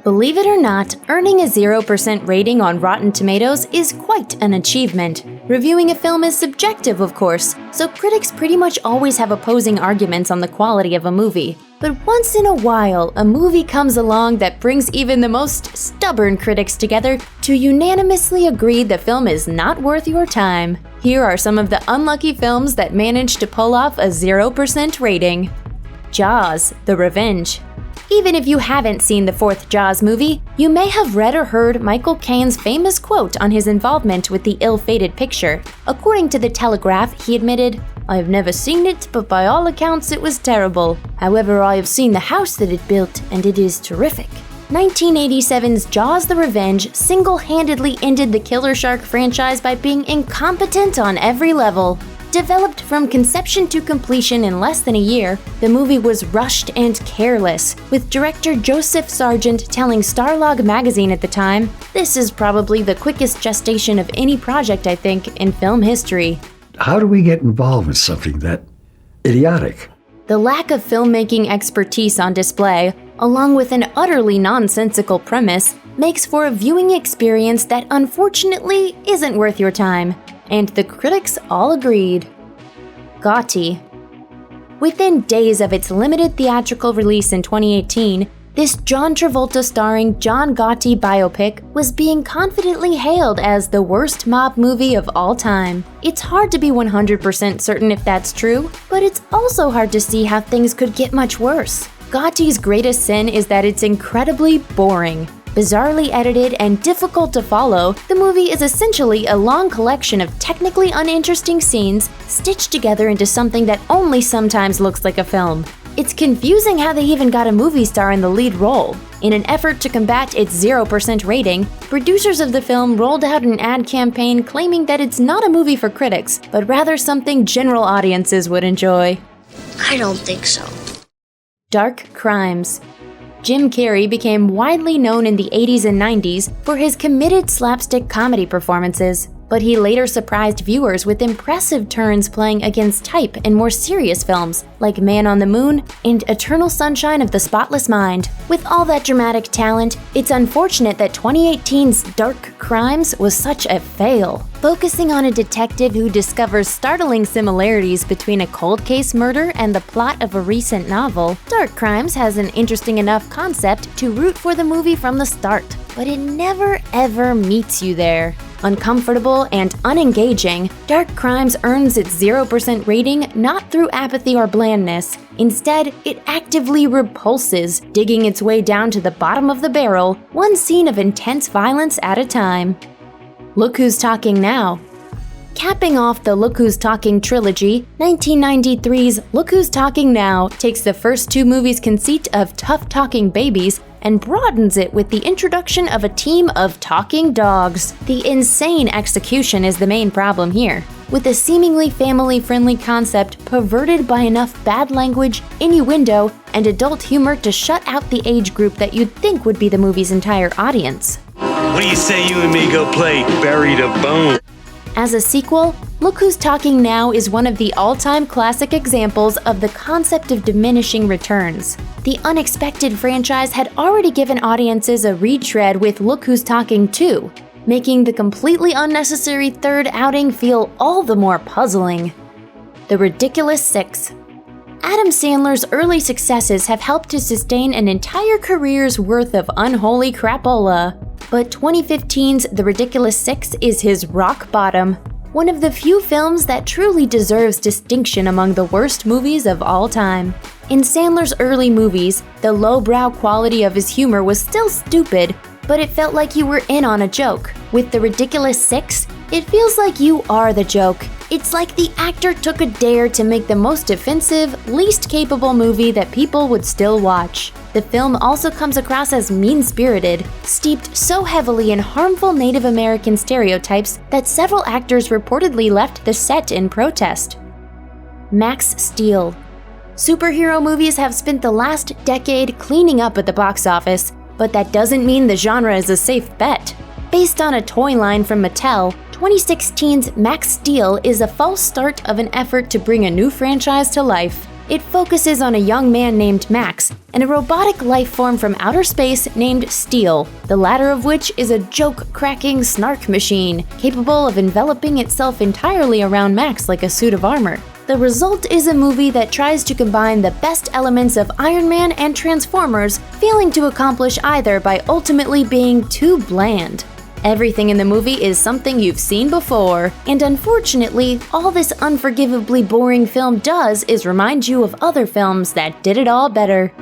Believe it or not, earning a 0% rating on Rotten Tomatoes is quite an achievement. Reviewing a film is subjective, of course, so critics pretty much always have opposing arguments on the quality of a movie. But once in a while, a movie comes along that brings even the most stubborn critics together to unanimously agree the film is not worth your time. Here are some of the unlucky films that managed to pull off a 0% rating. Jaws: The Revenge. Even if you haven't seen the fourth Jaws movie, you may have read or heard Michael Caine's famous quote on his involvement with the ill-fated picture. According to The Telegraph, he admitted, "I have never seen it, but by all accounts it was terrible. However, I have seen the house that it built, and it is terrific." 1987's Jaws: The Revenge single-handedly ended the Killer Shark franchise by being incompetent on every level. Developed from conception to completion in less than a year, the movie was rushed and careless, with director Joseph Sargent telling Starlog magazine at the time, "This is probably the quickest gestation of any project, I think, in film history." How do we get involved in something that idiotic? The lack of filmmaking expertise on display, along with an utterly nonsensical premise, makes for a viewing experience that unfortunately isn't worth your time. And the critics all agreed. Gotti. Within days of its limited theatrical release in 2018, this John Travolta starring John Gotti biopic was being confidently hailed as the worst mob movie of all time. It's hard to be 100% certain if that's true, but it's also hard to see how things could get much worse. Gotti's greatest sin is that it's incredibly boring. Bizarrely edited and difficult to follow, the movie is essentially a long collection of technically uninteresting scenes stitched together into something that only sometimes looks like a film. It's confusing how they even got a movie star in the lead role. In an effort to combat its 0% rating, producers of the film rolled out an ad campaign claiming that it's not a movie for critics, but rather something general audiences would enjoy. I don't think so. Dark Crimes. Jim Carrey became widely known in the 80s and 90s for his committed slapstick comedy performances, but he later surprised viewers with impressive turns playing against type in more serious films like Man on the Moon and Eternal Sunshine of the Spotless Mind. With all that dramatic talent, it's unfortunate that 2018's Dark Crimes was such a fail. Focusing on a detective who discovers startling similarities between a cold case murder and the plot of a recent novel, Dark Crimes has an interesting enough concept to root for the movie from the start, but it never ever meets you there. Uncomfortable and unengaging, Dark Crimes earns its 0% rating not through apathy or blandness. Instead, it actively repulses, digging its way down to the bottom of the barrel, one scene of intense violence at a time. Look Who's Talking Now. Capping off the Look Who's Talking trilogy, 1993's Look Who's Talking Now takes the first two movies' conceit of tough-talking babies and broadens it with the introduction of a team of talking dogs. The insane execution is the main problem here, with a seemingly family-friendly concept perverted by enough bad language, innuendo, and adult humor to shut out the age group that you'd think would be the movie's entire audience. What do you say you and me go play Bury the Bone? As a sequel, Look Who's Talking Now is one of the all-time classic examples of the concept of diminishing returns. The unexpected franchise had already given audiences a retread with Look Who's Talking 2, making the completely unnecessary third outing feel all the more puzzling. The Ridiculous Six. Adam Sandler's early successes have helped to sustain an entire career's worth of unholy crapola, but 2015's The Ridiculous Six is his rock bottom, one of the few films that truly deserves distinction among the worst movies of all time. In Sandler's early movies, the lowbrow quality of his humor was still stupid, but it felt like you were in on a joke. With The Ridiculous Six, it feels like you are the joke. It's like the actor took a dare to make the most offensive, least capable movie that people would still watch. The film also comes across as mean-spirited, steeped so heavily in harmful Native American stereotypes that several actors reportedly left the set in protest. Max Steel. Superhero movies have spent the last decade cleaning up at the box office, but that doesn't mean the genre is a safe bet. Based on a toy line from Mattel, 2016's Max Steel is a false start of an effort to bring a new franchise to life. It focuses on a young man named Max and a robotic life form from outer space named Steel, the latter of which is a joke-cracking snark machine, capable of enveloping itself entirely around Max like a suit of armor. The result is a movie that tries to combine the best elements of Iron Man and Transformers, failing to accomplish either by ultimately being too bland. Everything in the movie is something you've seen before, and unfortunately, all this unforgivably boring film does is remind you of other films that did it all better.